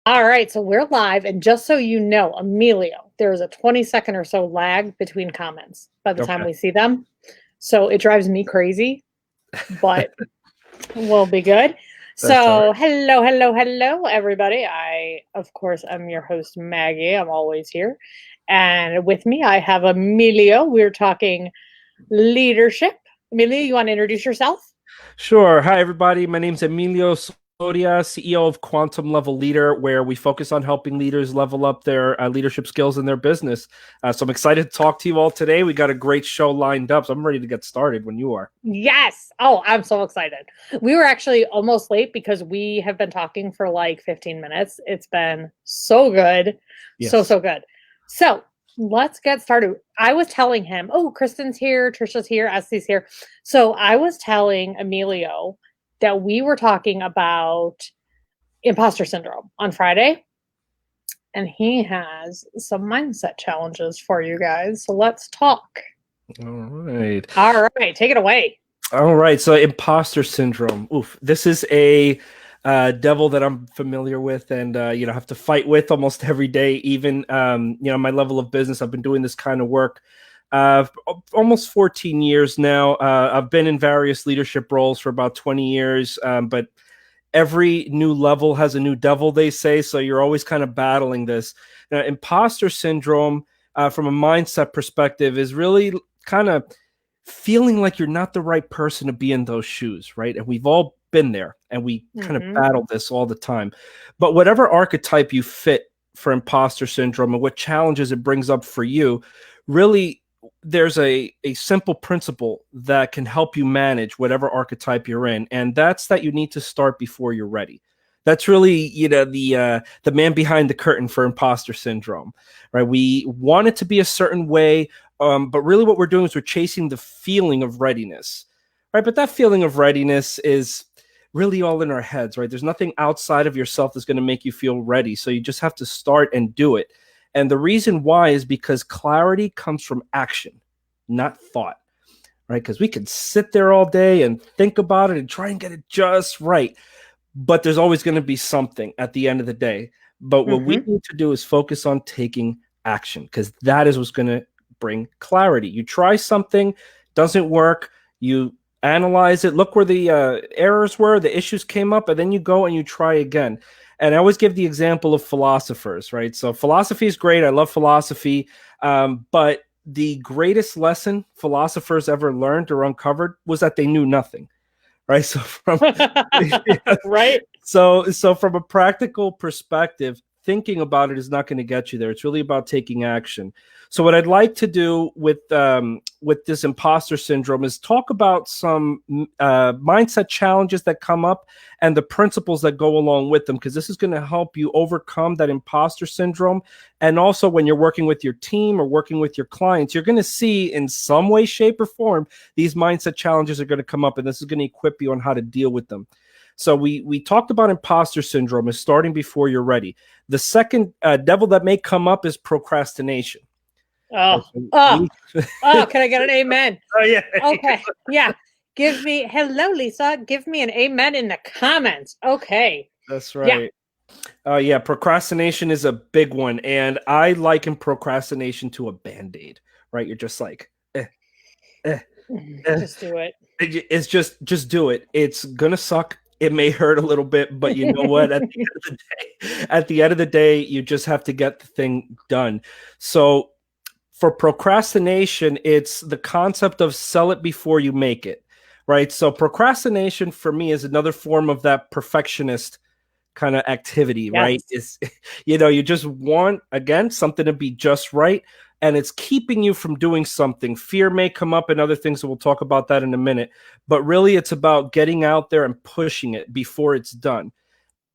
All right, so we're live, and just so you know, Emilio, there's a 20-second or so lag between comments by the time Okay. we see them. So it drives me crazy, but we'll be good. That's all So, hello, everybody. I, of course, am your host, Maggie. I'm always here. And with me, I have Emilio. We're talking leadership. Emilio, you want to introduce yourself? Sure. Hi, everybody. My name's Emilio Osoria, CEO of Quantum Level Leader, where we focus on helping leaders level up their leadership skills in their business. So I'm excited to talk to you all today. We got a great show lined up, so I'm ready to get started when you are. Yes. Oh, I'm so excited. We were actually almost late because we have been talking for like 15 minutes. It's been so good. Yes. So good. So let's get started. I was telling him, oh, Kristen's here, Trisha's here, Estie's here. So I was telling Emilio that we were talking about imposter syndrome on Friday, and he has some mindset challenges for you guys. So let's talk. All right. All right, take it away. All right. So imposter syndrome. Oof. This is a devil that I'm familiar with and, have to fight with almost every day. Even, my level of business, I've been doing this kind of work almost 14 years now. I've been in various leadership roles for about 20 years, but every new level has a new devil, they say. So you're always kind of battling this. Now, imposter syndrome, from a mindset perspective, is really kind of feeling like you're not the right person to be in those shoes, right? And we've all been there and we kind of battle this all the time. But whatever archetype you fit for imposter syndrome and what challenges it brings up for you, really there's a simple principle that can help you manage whatever archetype you're in. And that's that you need to start before you're ready. That's really, the man behind the curtain for imposter syndrome, right? We want it to be a certain way, but really what we're doing is we're chasing the feeling of readiness, right? But that feeling of readiness is really all in our heads, right? There's nothing outside of yourself that's going to make you feel ready. So you just have to start and do it. And the reason why is because clarity comes from action, not thought, right? Because we can sit there all day and think about it and try and get it just right. But there's always going to be something at the end of the day. But what we need to do is focus on taking action, because that is what's going to bring clarity. You try something, doesn't work, you analyze it, look where the errors were, the issues came up, and then you go and you try again. And I always give the example of philosophers, right? So philosophy is great. I love philosophy. But the greatest lesson philosophers ever learned or uncovered was that they knew nothing, right? So right. So from a practical perspective, thinking about it is not going to get you there. It's really about taking action. So what I'd like to do with this imposter syndrome is talk about some mindset challenges that come up and the principles that go along with them, because this is going to help you overcome that imposter syndrome. And also when you're working with your team or working with your clients, you're going to see in some way, shape, or form, these mindset challenges are going to come up, and this is going to equip you on how to deal with them. So we talked about imposter syndrome as starting before you're ready. The second devil that may come up is procrastination. Can I get an amen? Oh, yeah. Okay. Yeah. Give me, hello, Lisa. Give me an amen in the comments. Okay. That's right. Yeah. Procrastination is a big one. And I liken procrastination to a Band-Aid, right? You're just like, just do it. It's just do it. It's going to suck. It may hurt a little bit, but you know what? At the end of the day, you just have to get the thing done. So for procrastination, it's the concept of sell it before you make it, right? So procrastination for me is another form of that perfectionist kind of activity, right? Is you just want, again, something to be just right, and it's keeping you from doing something. Fear may come up and other things, so we'll talk about that in a minute. But really, it's about getting out there and pushing it before it's done.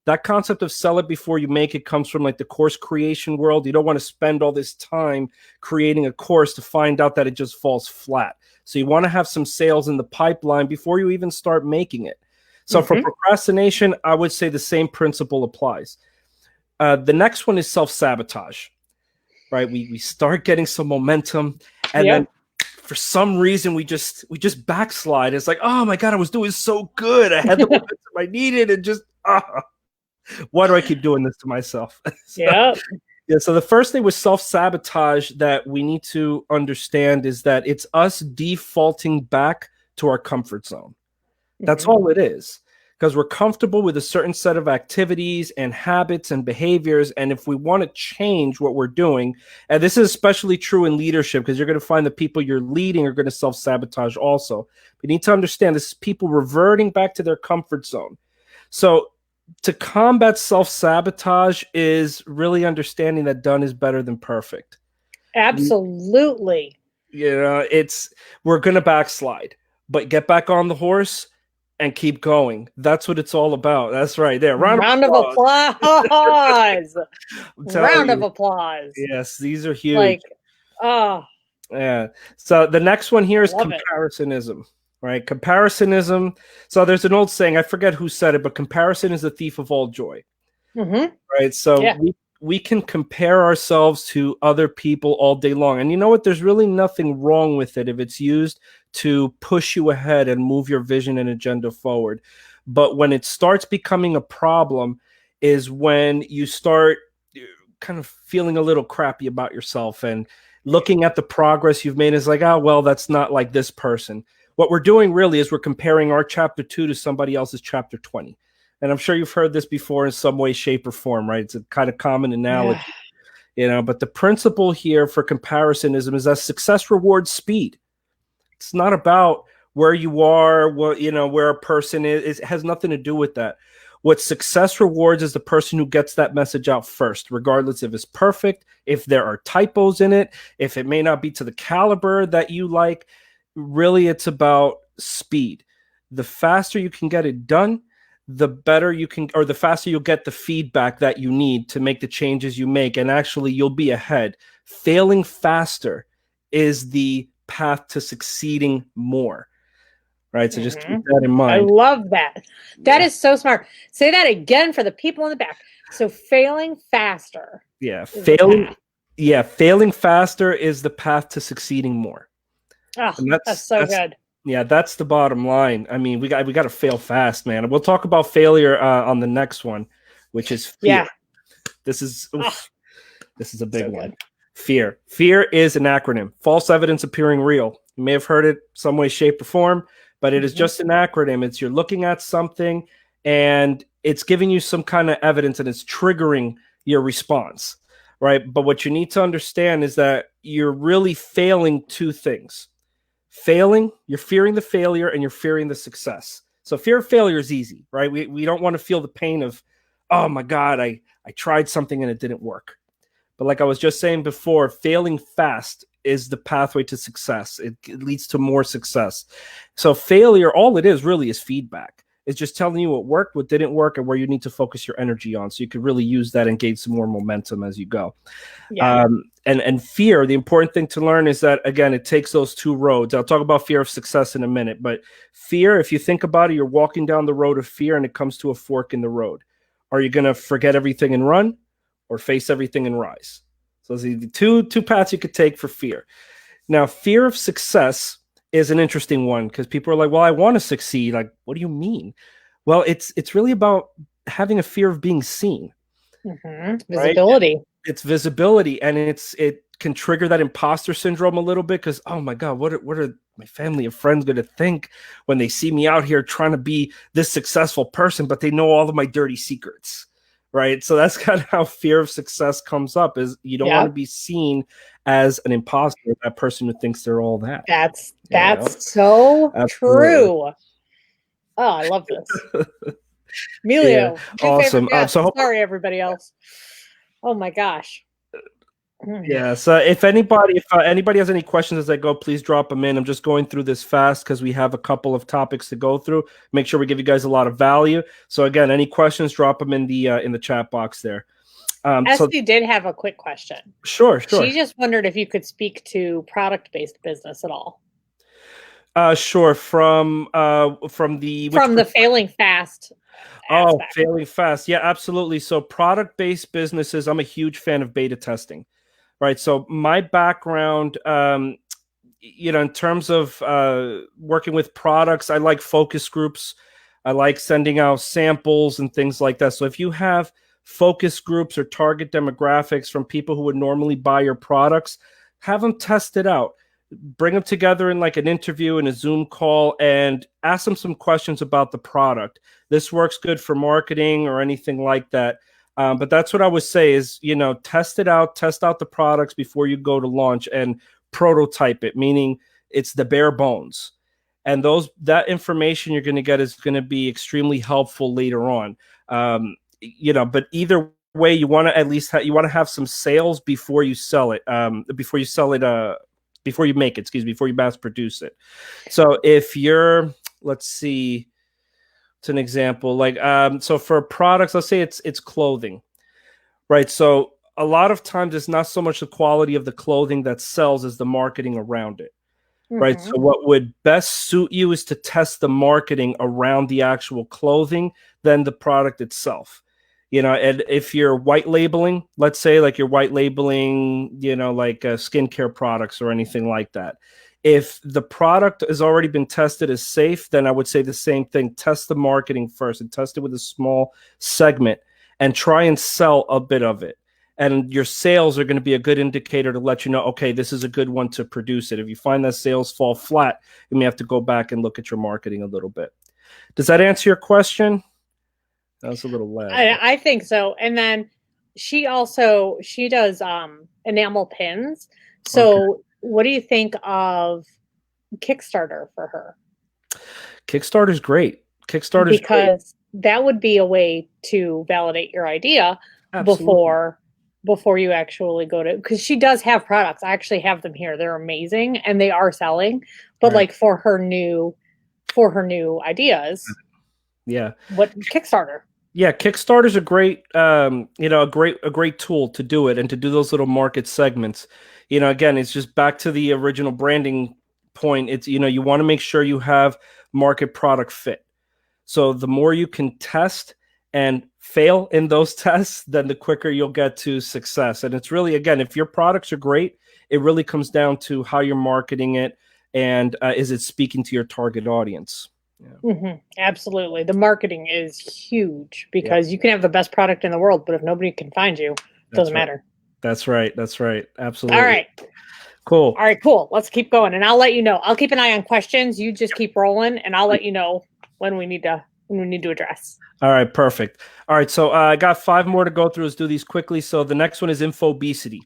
That concept of sell it before you make it comes from like the course creation world. You don't want to spend all this time creating a course to find out that it just falls flat. So you want to have some sales in the pipeline before you even start making it. So for procrastination, I would say the same principle applies. The next one is self-sabotage, right? We start getting some momentum, and then for some reason we just backslide. It's like, oh my God, I was doing so good. I had the momentum I needed, and just Why do I keep doing this to myself? Yeah. Yeah, so the first thing with self-sabotage that we need to understand is that it's us defaulting back to our comfort zone. That's all it is. Because we're comfortable with a certain set of activities and habits and behaviors. And if we want to change what we're doing, and this is especially true in leadership, because you're going to find the people you're leading are going to self-sabotage also. We need to understand this is people reverting back to their comfort zone. So to combat self-sabotage is really understanding that done is better than perfect. Absolutely. We're going to backslide, but get back on the horse and keep going. That's what it's all about. That's right there. Round of applause. Round of applause. Yes, these are huge. Like, oh. Yeah. So the next one here is comparisоnism, right? Comparisоnism. So there's an old saying, I forget who said it, but comparison is the thief of all joy. Right? So we can compare ourselves to other people all day long. And you know what? There's really nothing wrong with it if it's used to push you ahead and move your vision and agenda forward. But when it starts becoming a problem is when you start kind of feeling a little crappy about yourself and looking at the progress you've made is like, oh, well, that's not like this person. What we're doing really is we're comparing our chapter 2 to somebody else's chapter 20. And I'm sure you've heard this before in some way, shape, or form, right? It's a kind of common analogy, but the principle here for comparisоnism is that success rewards speed. It's not about where you are, where a person is. It has nothing to do with that. What success rewards is the person who gets that message out first, regardless if it's perfect, if there are typos in it, if it may not be to the caliber that you like. Really, it's about speed. The faster you can get it done, the better you can, or the faster you'll get the feedback that you need to make the changes you make. And actually, you'll be ahead. Failing faster is the path to succeeding more. Right. So just keep that in mind. I love that. That is so smart. Say that again for the people in the back. So failing faster. Failing faster is the path to succeeding more. Oh, that's so good. Yeah, that's the bottom line. I mean, we got to fail fast, man. We'll talk about failure on the next one, which is fear. Yeah. This is a big one. Good. Fear. Fear is an acronym. False evidence appearing real. You may have heard it some way, shape, or form, but it is just an acronym. It's you're looking at something and it's giving you some kind of evidence and it's triggering your response, right? But what you need to understand is that you're really failing two things. Failing, you're fearing the failure and you're fearing the success. So fear of failure is easy, right? We don't want to feel the pain of, oh my God, I tried something and it didn't work. But like I was just saying before, failing fast is the pathway to success. It leads to more success. So failure, all it is really is feedback. It's just telling you what worked, what didn't work, and where you need to focus your energy on. So you could really use that and gain some more momentum as you go. Yeah. And fear, the important thing to learn is that, again, it takes those two roads. I'll talk about fear of success in a minute. But fear, if you think about it, you're walking down the road of fear and it comes to a fork in the road. Are you going to forget everything and run or face everything and rise? So those are the two paths you could take for fear. Now, fear of success is an interesting one because people are like, well, I want to succeed. Like, what do you mean? Well, it's really about having a fear of being seen. Visibility. Right? It's visibility, and it can trigger that imposter syndrome a little bit because, oh my God, what are my family and friends going to think when they see me out here trying to be this successful person, but they know all of my dirty secrets, right? So that's kind of how fear of success comes up, is you don't want to be seen as an imposter, that person who thinks they're all that. That's so true. Oh, I love this. Emilio, awesome. Sorry, everybody else. Oh my gosh. Yeah. So if anybody has any questions as I go, please drop them in. I'm just going through this fast because we have a couple of topics to go through. Make sure we give you guys a lot of value. So again, any questions, drop them in the chat box there. Esty did have a quick question. Sure. She just wondered if you could speak to product-based business at all. Sure. From the failing fast. Aspect. Failing fast. Yeah, absolutely. So product-based businesses, I'm a huge fan of beta testing, right? So my background, in terms of working with products, I like focus groups. I like sending out samples and things like that. So if you have focus groups or target demographics from people who would normally buy your products, have them test it out. Bring them together in like an interview in a Zoom call and ask them some questions about the product. This works good for marketing or anything like that. But that's what I would say is, you know, test it out, test out the products before you go to launch and prototype it, meaning it's the bare bones. And that information you're going to get is going to be extremely helpful later on. You know, but either way, you want to at least you want to have some sales before you sell it, before you make it, excuse me, before you mass produce it. So if you're, let's see, it's an example, like, so for products, let's say it's clothing, right? So a lot of times it's not so much the quality of the clothing that sells as the marketing around it, right? So what would best suit you is to test the marketing around the actual clothing than the product itself. You know, and if you're white labeling, let's say like you're white labeling, you know, like skincare products or anything like that. If the product has already been tested as safe, then I would say the same thing. Test the marketing first and test it with a small segment and try and sell a bit of it. And your sales are going to be a good indicator to let you know, okay, this is a good one to produce it. If you find that sales fall flat, you may have to go back and look at your marketing a little bit. Does that answer your question? That was a little loud. I think so. And then she does enamel pins. So okay. What do you think of Kickstarter for her? Kickstarter's great. Kickstarter's because great. That would be a way to validate your idea before you actually go to, because she does have products. I actually have them here. They're amazing and they are selling, but like for her new ideas. Yeah. What Kickstarter? Yeah, Kickstarter's a great, you know, a great tool to do it and to do those little market segments. You know, again, it's just back to the original branding point. It's, you know, you want to make sure you have market product fit. So the more you can test and fail in those tests, then the quicker you'll get to success. And it's really, again, if your products are great, it really comes down to how you're marketing it and is it speaking to your target audience. Yeah. Absolutely. The marketing is huge because you can have the best product in the world, but if nobody can find you, it doesn't matter. That's right. That's right. Absolutely. All right. Cool. All right, cool. Let's keep going. And I'll let you know. I'll keep an eye on questions. You just keep rolling and I'll let you know when we need to address. All right. Perfect. All right. So I got 5 more to go through. Let's do these quickly. So the next one is infobesity.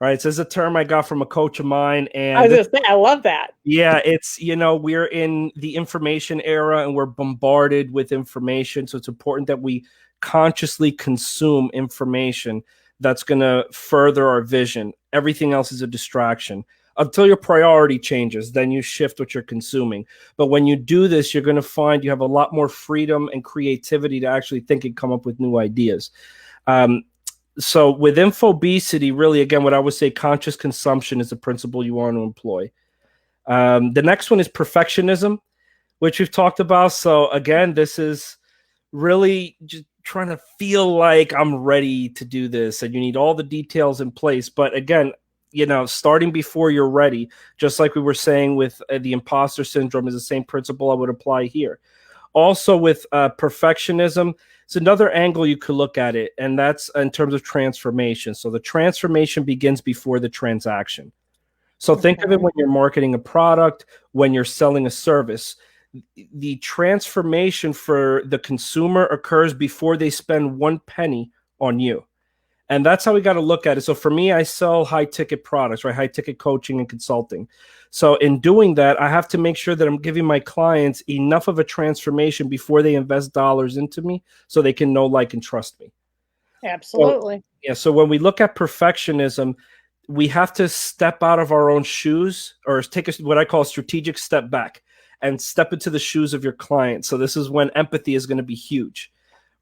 All right. So this is a term I got from a coach of mine. And I was just saying, I love that. Yeah. It's, you know, we're in the information era and we're bombarded with information. So it's important that we consciously consume information that's going to further our vision. Everything else is a distraction until your priority changes. Then you shift what you're consuming. But when you do this, you're going to find you have a lot more freedom and creativity to actually think and come up with new ideas. So with infobesity, really, again, what I would say, conscious consumption is the principle you want to employ. The next one is perfectionism, which we've talked about. So again, this is really just trying to feel like I'm ready to do this and you need all the details in place. But again, you know, starting before you're ready, just like we were saying with the imposter syndrome, is the same principle I would apply here. Also with perfectionism, it's another angle you could look at it, and that's in terms of transformation. So the transformation begins before the transaction. So think of it when you're marketing a product, when you're selling a service. The transformation for the consumer occurs before they spend 1 penny on you. And that's how we got to look at it. So for me, I sell high ticket products, right? High ticket coaching and consulting. So in doing that, I have to make sure that I'm giving my clients enough of a transformation before they invest dollars into me so they can know, like, and trust me. Absolutely. So when we look at perfectionism, we have to step out of our own shoes or take what I call a strategic step back and step into the shoes of your client. So this is when empathy is going to be huge.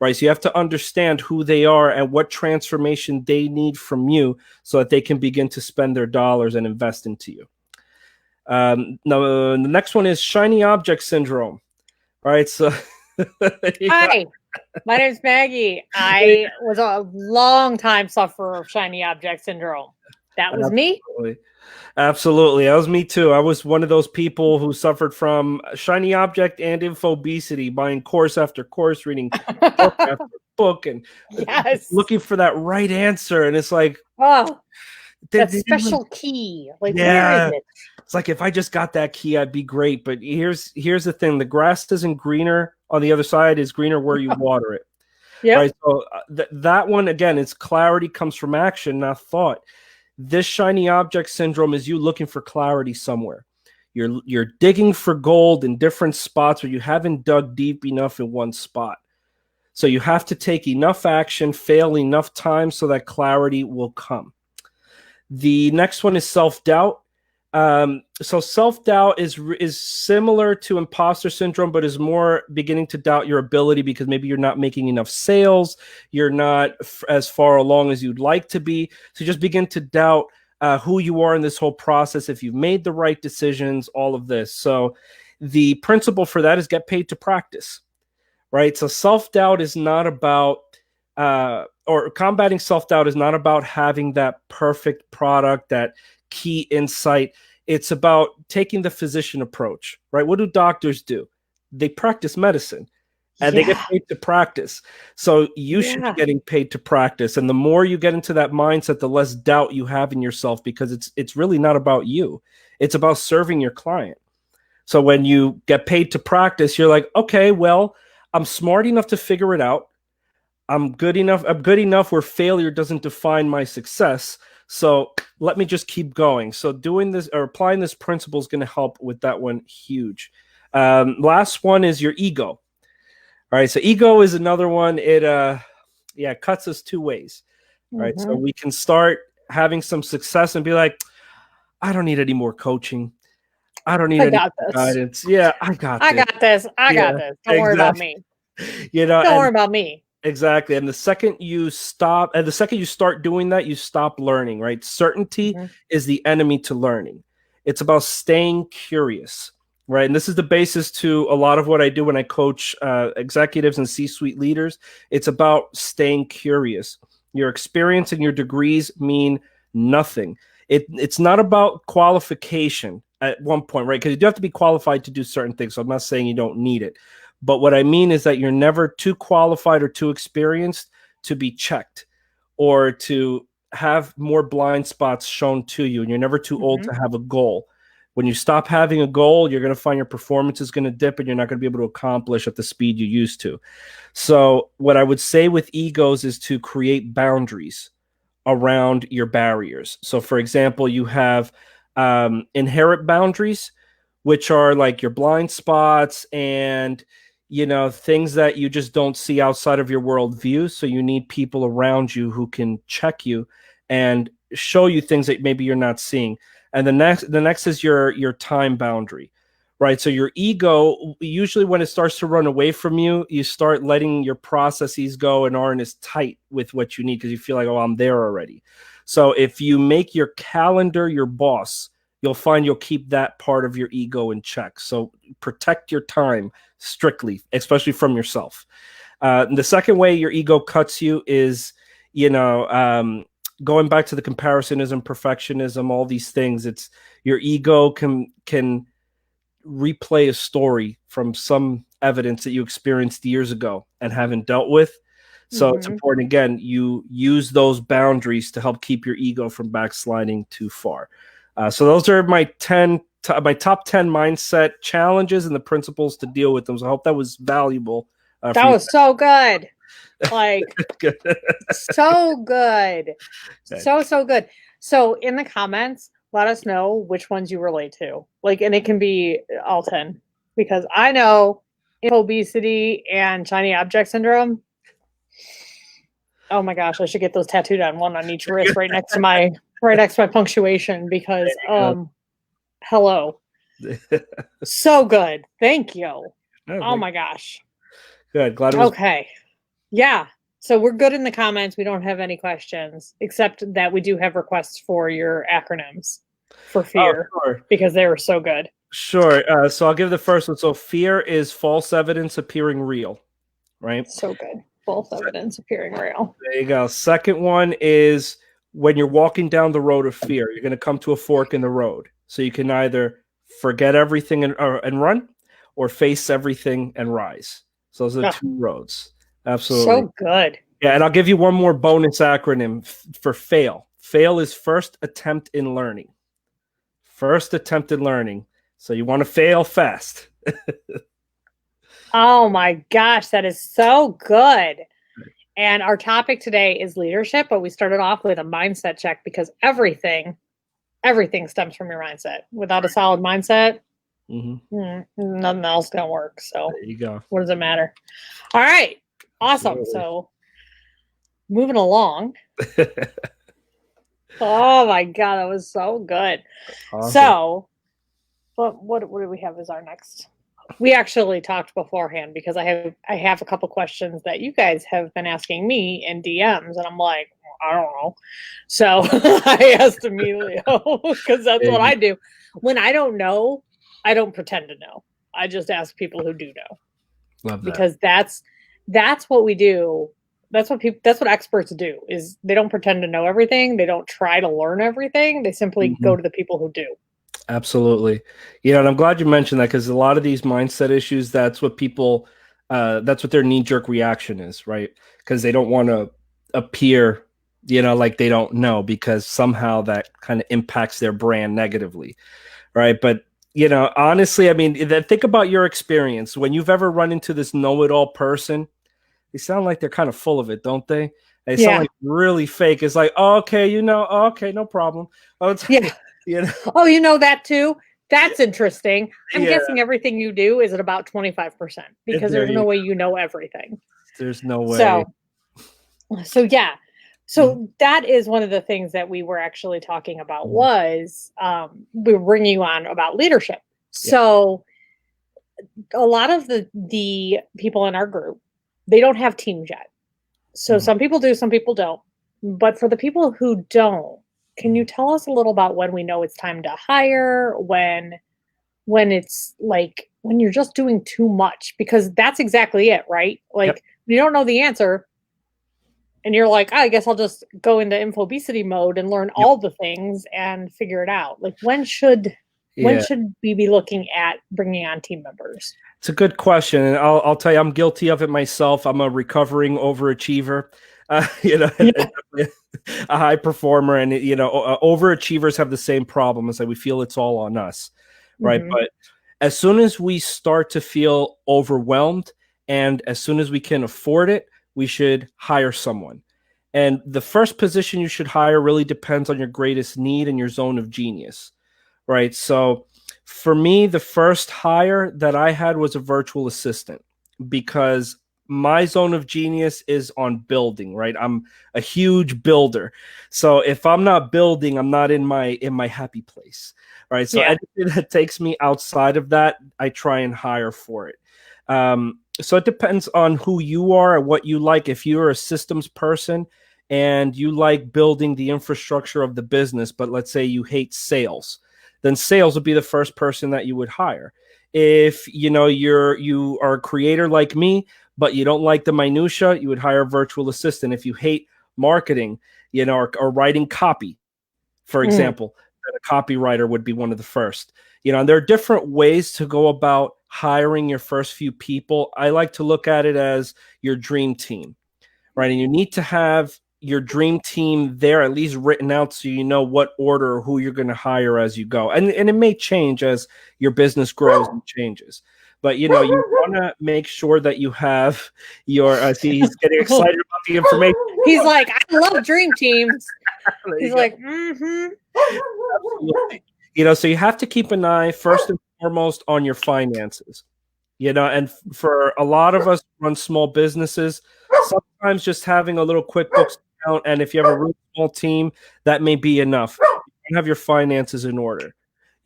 Right. So you have to understand who they are and what transformation they need from you so that they can begin to spend their dollars and invest into you. Now, the next one is shiny object syndrome. All right. So hi, my name's Maggie. I was a long time sufferer of shiny object syndrome. That was me. Absolutely. Absolutely. That was me too. I was one of those people who suffered from shiny object and infobesity, buying course after course, reading book after book, and Yes. looking for that right answer. And it's like, Oh, that they didn't really- special key. Like, where is yeah. it? It's like if I just got that key, I'd be great. But here's the thing: the grass isn't greener on the other side; is greener where you water it. Yep. Right. So that one again, it's clarity comes from action, not thought. This shiny object syndrome is you looking for clarity somewhere. You're digging for gold in different spots where you haven't dug deep enough in one spot. So you have to take enough action, fail enough times so that clarity will come. The next one is self-doubt. So self-doubt is similar to imposter syndrome, but is more beginning to doubt your ability because maybe you're not making enough sales, you're not as far along as you'd like to be. So you just begin to doubt who you are in this whole process, if you've made the right decisions, all of this. So the principle for that is get paid to practice, right? So self-doubt is not about or combating self-doubt is not about having that perfect product, that key insight. It's about taking the physician approach, right? What do doctors do? They practice medicine and they get paid to practice. So you should be getting paid to practice. And the more you get into that mindset, the less doubt you have in yourself, because it's really not about you. It's about serving your client. So when you get paid to practice, you're like, okay, well, I'm smart enough to figure it out. I'm good enough where failure doesn't define my success. So let me just keep going. So doing this or applying this principle is going to help with that one huge. Last one is your ego. All right. So ego is another one. It cuts us two ways. Right. So we can start having some success and be like, I don't need any more coaching. I don't need any guidance. Yeah, I got this. I got this. Don't worry about me. Don't worry about me. Exactly. And the second you start doing that, you stop learning, right? Certainty is the enemy to learning. It's about staying curious, right? And this is the basis to a lot of what I do when I coach executives and C-suite leaders. It's about staying curious. Your experience and your degrees mean nothing. It's not about qualification at one point, right? Because you do have to be qualified to do certain things. So I'm not saying you don't need it. But what I mean is that you're never too qualified or too experienced to be checked or to have more blind spots shown to you. And you're never too old to have a goal. When you stop having a goal, you're going to find your performance is going to dip and you're not going to be able to accomplish at the speed you used to. So what I would say with egos is to create boundaries around your barriers. So for example, you have inherent boundaries, which are like your blind spots and things that you just don't see outside of your worldview. So you need people around you who can check you and show you things that maybe you're not seeing. And the next is your time boundary, right? So your ego, usually when it starts to run away from you, you start letting your processes go and aren't as tight with what you need because you feel like, oh, I'm there already. So if you make your calendar your boss, you'll find you'll keep that part of your ego in check. So protect your time strictly, especially from yourself. The second way your ego cuts you is, going back to the comparisоnism, perfectionism, all these things. It's your ego can replay a story from some evidence that you experienced years ago and haven't dealt with. So it's important, again, you use those boundaries to help keep your ego from backsliding too far. So those are my top 10 mindset challenges and the principles to deal with them. So I hope that was valuable. That was so good. Like, so good. So good. So in the comments, let us know which ones you relate to. Like, and it can be all 10 because I know obesity and shiny object syndrome. Oh my gosh, I should get those tattooed on one on each wrist right next to my punctuation because hello. So good. Thank you. Oh my gosh. Good. Glad it was okay. Yeah. So we're good in the comments. We don't have any questions, except that we do have requests for your acronyms for fear because they were so good. Sure. So I'll give the first one. So fear is false evidence appearing real, right? So good. False evidence appearing real. There you go. Second one is when you're walking down the road of fear, you're going to come to a fork in the road. So you can either forget everything and run, or face everything and rise. So those are the Oh, two roads. Absolutely. so good. Yeah, and I'll give you one more bonus acronym for fail. Fail is first attempt in learning. First attempt in learning. So you want to fail fast. Oh my gosh, that is so good. And our topic today is leadership, but we started off with a mindset check because everything stems from your mindset. Without a solid mindset, nothing else gonna work. So there you go. What does it matter? All right. Awesome. Absolutely. So moving along. Oh my God, that was so good. Awesome. So what do we have as our next? We actually talked beforehand because I have a couple questions that you guys have been asking me in DMs, and I'm like, I don't know. So I asked Emilio because that's what I do. When I don't know, I don't pretend to know. I just ask people who do know. Love that. Because that's what we do. That's what experts do, is they don't pretend to know everything. They don't try to learn everything. They simply go to the people who do. Absolutely. And I'm glad you mentioned that, because a lot of these mindset issues, that's what people, that's what their knee-jerk reaction is, right? Because they don't want to appear, like they don't know, because somehow that kind of impacts their brand negatively, right? But, honestly, I mean, think about your experience. When you've ever run into this know-it-all person, they sound like they're kind of full of it, don't they? They sound like really fake. It's like, oh, okay, okay, no problem. Oh, it's Oh, that too? That's interesting. I'm guessing everything you do is at about 25%, because there's no way you know everything. There's no way. So that is one of the things that we were actually talking about, was we were bringing you on about leadership. So a lot of the people in our group, they don't have teams yet. So some people do, some people don't. But for the people who don't, can you tell us a little about when we know it's time to hire, when it's like, when you're just doing too much? Because that's exactly it, right? Like, you don't know the answer, and you're like, I guess I'll just go into Obesity mode and learn all the things and figure it out. Like, when should we be looking at bringing on team members? It's a good question, and I'll tell you, I'm guilty of it myself. I'm a recovering overachiever. A high performer, and overachievers have the same problem. It's like we feel it's all on us, right? But as soon as we start to feel overwhelmed, and as soon as we can afford it, we should hire someone. And the first position you should hire really depends on your greatest need and your zone of genius, right? So for me, the first hire that I had was a virtual assistant, because my zone of genius is on building, right? I'm a huge builder. So if I'm not building, I'm not in my happy place, right? So anything that takes me outside of that, I try and hire for it. So it depends on who you are and what you like. If you're a systems person and you like building the infrastructure of the business, but let's say you hate sales, then sales would be the first person that you would hire. If you are a creator like me, but you don't like the minutia, you would hire a virtual assistant. If you hate marketing, or writing copy, for example, then a copywriter would be one of the first. And there are different ways to go about hiring your first few people. I like to look at it as your dream team, right? And you need to have your dream team there at least written out, so you know what order or who you're going to hire as you go. And it may change as your business grows and changes. But, you want to make sure that you have your, see, he's getting excited about the information. He's like, I love dream teams. He's like, Absolutely. So you have to keep an eye first and foremost on your finances, and for a lot of us who run small businesses, sometimes just having a little QuickBooks account, and if you have a really small team, that may be enough. You have your finances in order.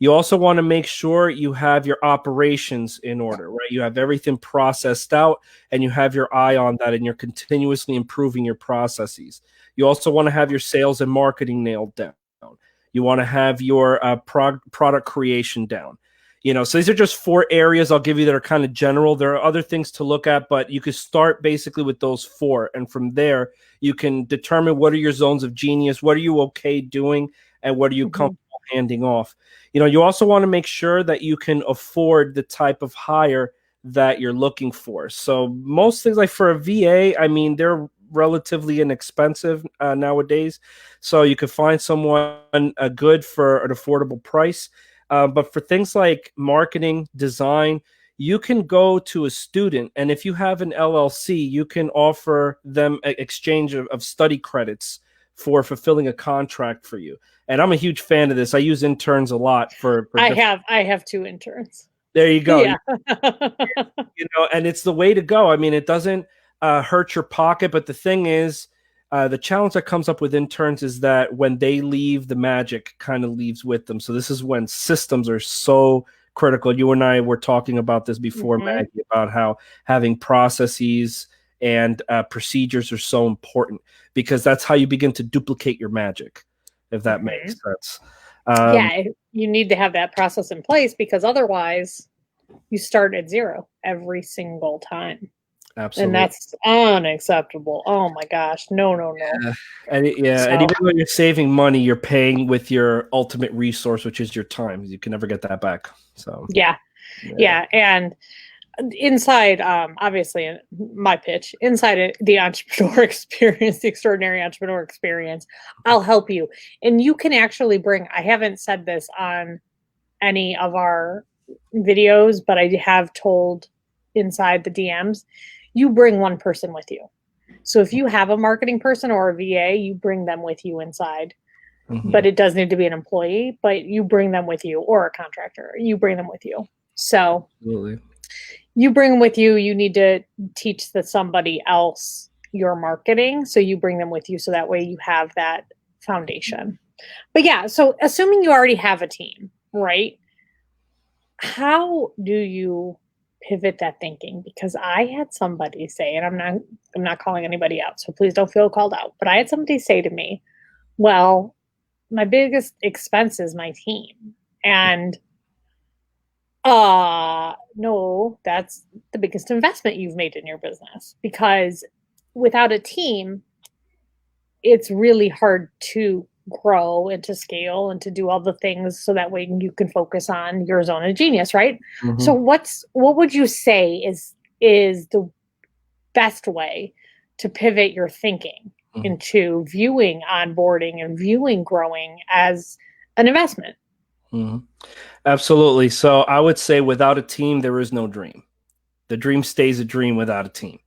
You also want to make sure you have your operations in order, right? You have everything processed out, and you have your eye on that, and you're continuously improving your processes. You also want to have your sales and marketing nailed down. You want to have your product creation down. So these are just 4 areas I'll give you that are kind of general. There are other things to look at, but you could start basically with those 4. And from there, you can determine what are your zones of genius, what are you okay doing, and what are you comfortable handing off. You also want to make sure that you can afford the type of hire that you're looking for. So most things, like for a VA, I mean, they're relatively inexpensive nowadays. So you could find someone good for an affordable price. But for things like marketing, design, you can go to a student, and if you have an LLC, you can offer them an exchange of study credits for fulfilling a contract for you. And I'm a huge fan of this. I use interns a lot for I have 2 interns. There you go. Yeah. And it's the way to go. I mean, it doesn't hurt your pocket, but the thing is, the challenge that comes up with interns is that when they leave, the magic kind of leaves with them. So this is when systems are so critical. You and I were talking about this before, Maggie, about how having processes and procedures are so important, because that's how you begin to duplicate your magic, if that makes sense. Yeah, you need to have that process in place, because otherwise you start at 0 every single time. Absolutely. And that's unacceptable. Oh my gosh. No. And even though you're saving money, you're paying with your ultimate resource, which is your time. You can never get that back. So yeah. And inside, obviously, my pitch, inside the entrepreneur experience, the extraordinary entrepreneur experience, I'll help you. And you can actually bring, I haven't said this on any of our videos, but I have told inside the DMs, you bring one person with you. So if you have a marketing person or a VA, you bring them with you inside. But it does need to be an employee, but you bring them with you, or a contractor. You bring them with you. So absolutely. You bring them with you. You need to teach somebody else your marketing. So you bring them with you. So that way you have that foundation. But yeah, so assuming you already have a team, right? How do you pivot that thinking? Because I had somebody say, and I'm not calling anybody out, so please don't feel called out, but I had somebody say to me, well, my biggest expense is my team. And no, that's the biggest investment you've made in your business, because without a team, it's really hard to grow and to scale and to do all the things, so that way you can focus on your zone of genius, right? So what would you say is the best way to pivot your thinking into viewing onboarding and viewing growing as an investment? Absolutely. So I would say, without a team, there is no dream. The dream stays a dream without a team.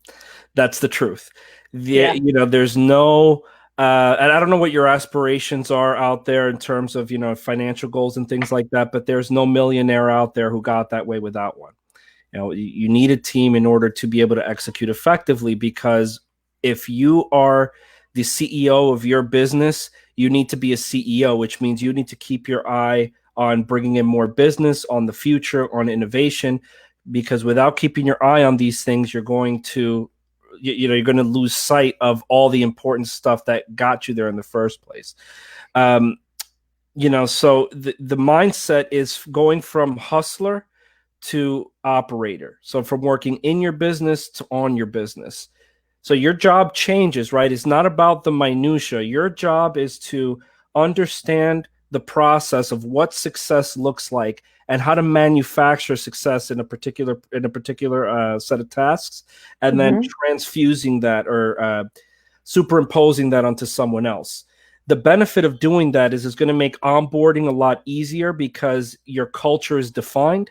That's the truth. There's no and I don't know what your aspirations are out there in terms of, financial goals and things like that, but there's no millionaire out there who got that way without one. You need a team in order to be able to execute effectively, because if you are the CEO of your business, you need to be a CEO, which means you need to keep your eye on bringing in more business, on the future, on innovation, because without keeping your eye on these things, you're going to lose sight of all the important stuff that got you there in the first place. So the mindset is going from hustler to operator. So from working in your business to on your business. So your job changes, right? It's not about the minutia. Your job is to understand the process of what success looks like and how to manufacture success in a particular set of tasks, and then transfusing that or superimposing that onto someone else. The benefit of doing that is it's going to make onboarding a lot easier, because your culture is defined,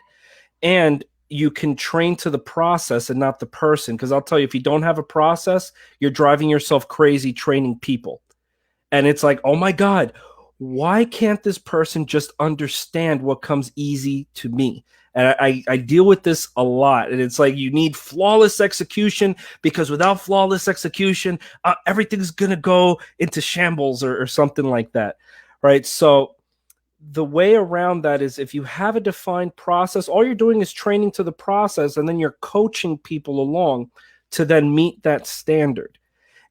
and you can train to the process and not the person. Because I'll tell you, if you don't have a process, you're driving yourself crazy training people. And it's like, oh my God, why can't this person just understand what comes easy to me? And I deal with this a lot. And it's like, you need flawless execution, because without flawless execution, everything's going to go into shambles or something like that. Right. So the way around that is, if you have a defined process, all you're doing is training to the process, and then you're coaching people along to then meet that standard.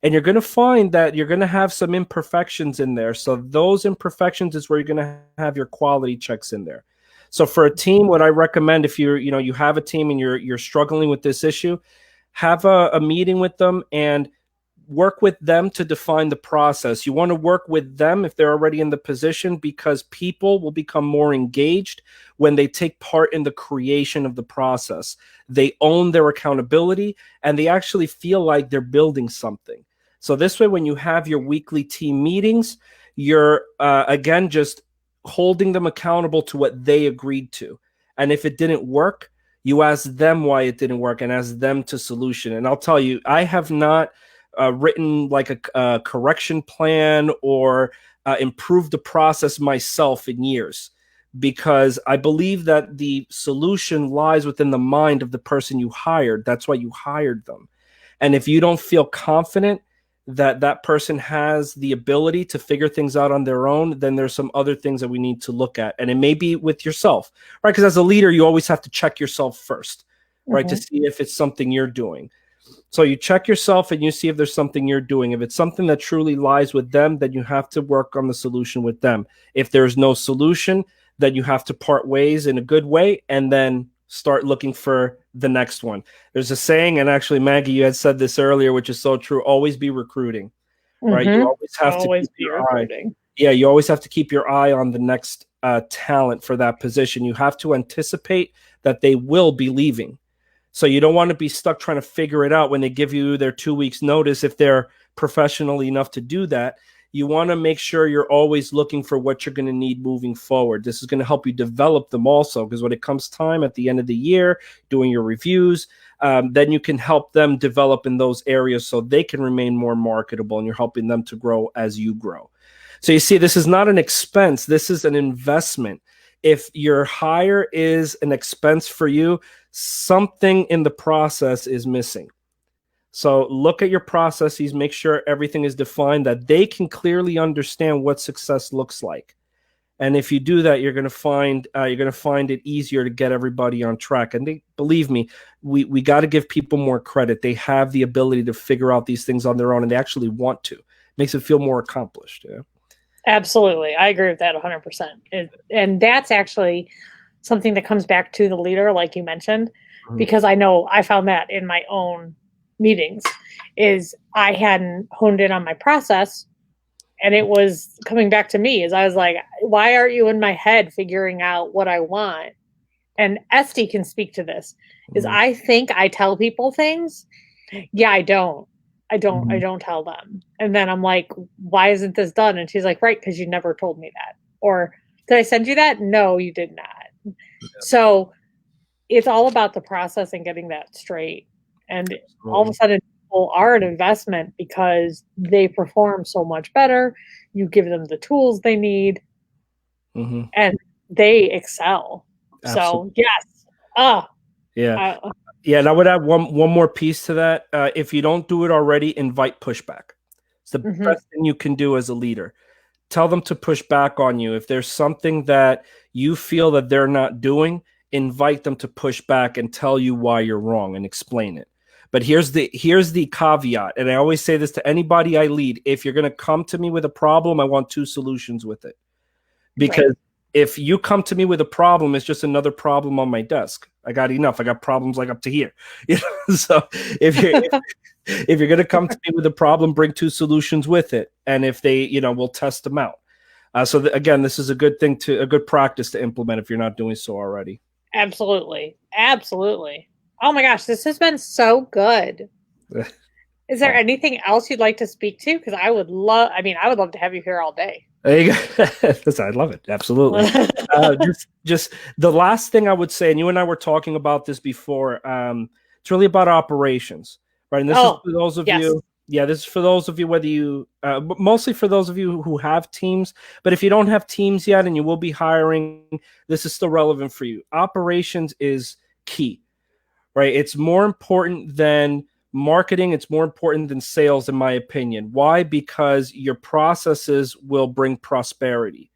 And you're going to find that you're going to have some imperfections in there. So those imperfections is where you're going to have your quality checks in there. So for a team, what I recommend, if you have a team and you're struggling with this issue, have a meeting with them and work with them to define the process. You want to work with them if they're already in the position, because people will become more engaged when they take part in the creation of the process. They own their accountability and they actually feel like they're building something. So this way, when you have your weekly team meetings, you're again just holding them accountable to what they agreed to. And if it didn't work, you ask them why it didn't work and ask them to solution. And I'll tell you, I have not written like a correction plan or improved the process myself in years, because I believe that the solution lies within the mind of the person you hired. That's why you hired them. And if you don't feel confident that that person has the ability to figure things out on their own, then there's some other things that we need to look at. And it may be with yourself, right? Because as a leader, you always have to check yourself first, right? To see if it's something you're doing. So you check yourself and you see if there's something you're doing. If it's something that truly lies with them, then you have to work on the solution with them. If there's no solution, then you have to part ways in a good way and then start looking for the next one. There's a saying, and actually, Maggie, you had said this earlier, which is so true: always be recruiting, right? You always have to keep your eye. Yeah, you always have to keep your eye on the next talent for that position. You have to anticipate that they will be leaving. So you don't want to be stuck trying to figure it out when they give you their 2 weeks notice. If they're professional enough to do that, you want to make sure you're always looking for what you're going to need moving forward. This is going to help you develop them also, because when it comes time at the end of the year, doing your reviews, then you can help them develop in those areas so they can remain more marketable, and you're helping them to grow as you grow. So you see, this is not an expense. This is an investment. If your hire is an expense for you, something in the process is missing. So look at your processes, make sure everything is defined, that they can clearly understand what success looks like. And if you do that, you're going to find it easier to get everybody on track. And believe me, we got to give people more credit. They have the ability to figure out these things on their own, and they actually want to. It makes it feel more accomplished. Yeah. Absolutely. I agree with that 100%. And that's actually something that comes back to the leader, like you mentioned, because I know I found that in my own meetings, is I hadn't honed in on my process, and it was coming back to me as I was like, why aren't you in my head figuring out what I want? And Esty can speak to this, is I think I tell people things. Yeah, I don't tell them. And then I'm like, why isn't this done? And she's like, right, because you never told me that. Or did I send you that? No, you did not. Yeah. So it's all about the process and getting that straight. And all of a sudden, people are an investment because they perform so much better. You give them the tools they need, and they excel. Absolutely. So yes. Yeah. Yeah, and I would add one more piece to that. If you don't do it already, invite pushback. It's the best thing you can do as a leader. Tell them to push back on you. If there's something that you feel that they're not doing, invite them to push back and tell you why you're wrong and explain it. But here's the caveat, and I always say this to anybody I lead: if you're going to come to me with a problem, I want 2 solutions with it. Because if you come to me with a problem, it's just another problem on my desk. I got enough. I got problems like up to here. So if you're going to come to me with a problem, bring 2 solutions with it. And if they, we'll test them out. So again, this is a good practice to implement if you're not doing so already. Absolutely. Absolutely. Oh my gosh, this has been so good. Is there anything else you'd like to speak to? Because I would love to have you here all day. There you go. I love it. Absolutely. Just the last thing I would say, and you and I were talking about this before, it's really about operations, right? And this is for those of you. Yeah, this is for those of you, whether you, mostly for those of you who have teams, but if you don't have teams yet and you will be hiring, this is still relevant for you. Operations is key, right? It's more important than marketing. It's more important than sales, in my opinion. Why? Because your processes will bring prosperity.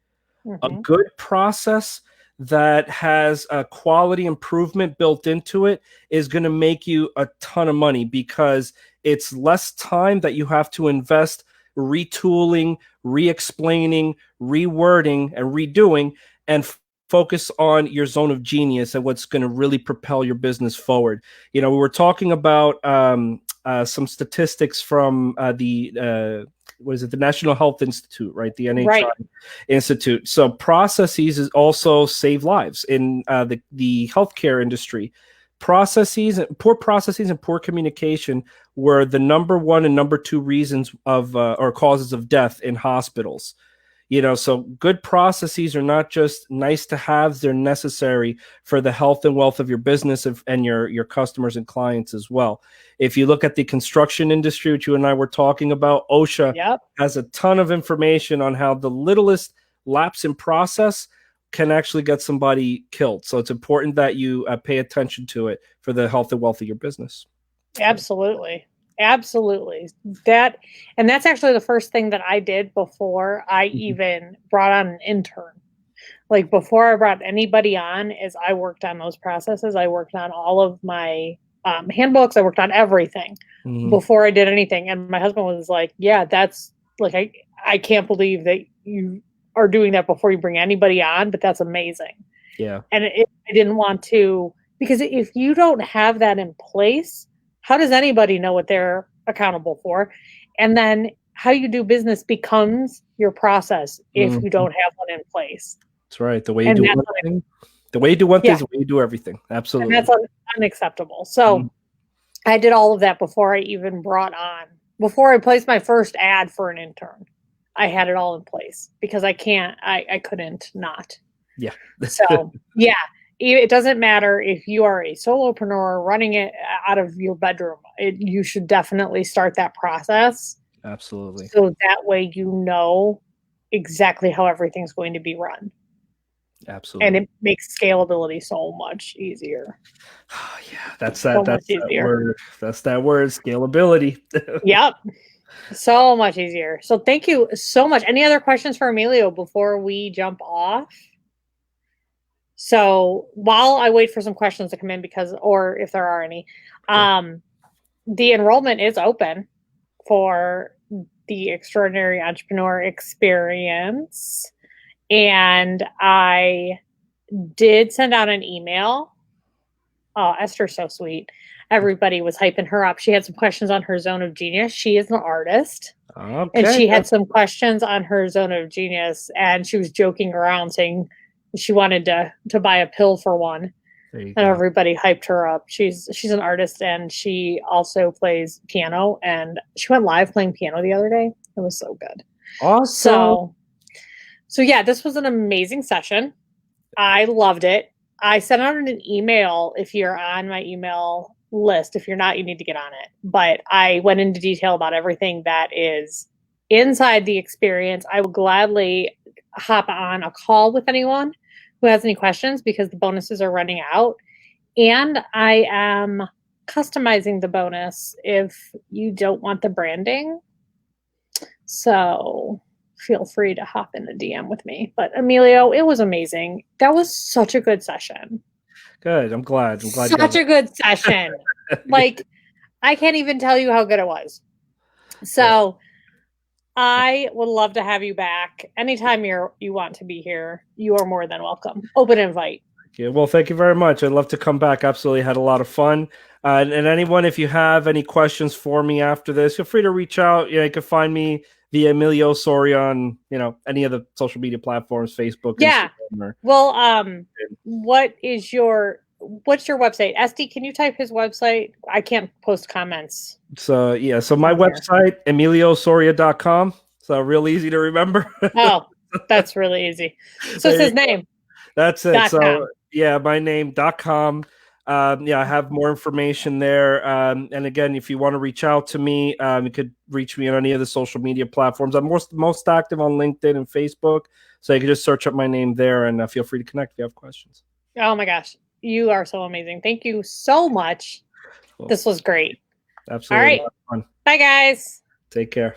A good process that has a quality improvement built into it is going to make you a ton of money, because it's less time that you have to invest retooling, re-explaining, rewording, and redoing. And focus on your zone of genius and what's going to really propel your business forward. We were talking about some statistics from the National Health Institute, right? The NHI Right. Institute. So processes is also save lives in the healthcare industry. Poor processes and poor communication were the number one and number two reasons of or causes of death in hospitals. So good processes are not just nice to have, they're necessary for the health and wealth of your business and your customers and clients as well. If you look at the construction industry, which you and I were talking about, OSHA has a ton of information on how the littlest lapse in process can actually get somebody killed. So it's important that you pay attention to it for the health and wealth of your business. Absolutely. Absolutely. And that's actually the first thing that I did before I even brought on an intern. Like before I brought anybody on, is I worked on those processes. I worked on all of my handbooks. I worked on everything before I did anything. And my husband was like, yeah, that's like, I can't believe that you are doing that before you bring anybody on, but that's amazing. Yeah. And I didn't want to, because if you don't have that in place, how does anybody know what they're accountable for? And then how you do business becomes your process if you don't have one in place. That's right. The way you do one thing, the way you do one thing is the way you do everything. Absolutely. And that's unacceptable. So I did all of that before I even before I placed my first ad for an intern. I had it all in place because I couldn't not. Yeah. So yeah. It doesn't matter if you are a solopreneur running it out of your bedroom. You should definitely start that process. Absolutely. So that way you know exactly how everything's going to be run. Absolutely. And it makes scalability so much easier. Yeah, that's that word. That's that word, scalability. Yep. So much easier. So thank you so much. Any other questions for Emilio before we jump off? So while I wait for some questions to come in, or if there are any, the enrollment is open for the Extraordinary Entrepreneur Experience. And I did send out an email. Oh, Esther's so sweet. Everybody was hyping her up. She had some questions on her zone of genius. She is an artist. Okay. And she had some questions on her zone of genius. And she was joking around saying she wanted to buy a pill for one. And everybody hyped her up. She's an artist, and she also plays piano, and she went live playing piano the other day. It was so good. Awesome. So yeah, this was an amazing session. I loved it. I sent out an email if you're on my email list. If you're not, you need to get on it. But I went into detail about everything that is inside the experience. I would gladly hop on a call with anyone who has any questions because the bonuses are running out. And I am customizing the bonus if you don't want the branding. So feel free to hop in the DM with me. But Emilio, it was amazing. That was such a good session. Good. I'm glad. Such a good session. Like, I can't even tell you how good it was. So I would love to have you back anytime you want to be here. You are more than welcome. Open invite. Yeah, well, thank you very much. I'd love to come back. Absolutely, had a lot of fun. And anyone, if you have any questions for me after this, feel free to reach out. You can find me via Emilio Osoria on any of the social media platforms, Facebook. Yeah. Well, what's your website? SD, can you type his website? I can't post comments. So my website, emiliosoria.com. So real easy to remember. Oh, that's really easy. So it's his name. That's it. So my name.com. I have more information there. And again, if you want to reach out to me, you could reach me on any of the social media platforms. I'm most active on LinkedIn and Facebook. So you can just search up my name there and feel free to connect if you have questions. Oh my gosh. You are so amazing. Thank you so much. Cool. This was great. Absolutely. All right. Bye, guys. Take care.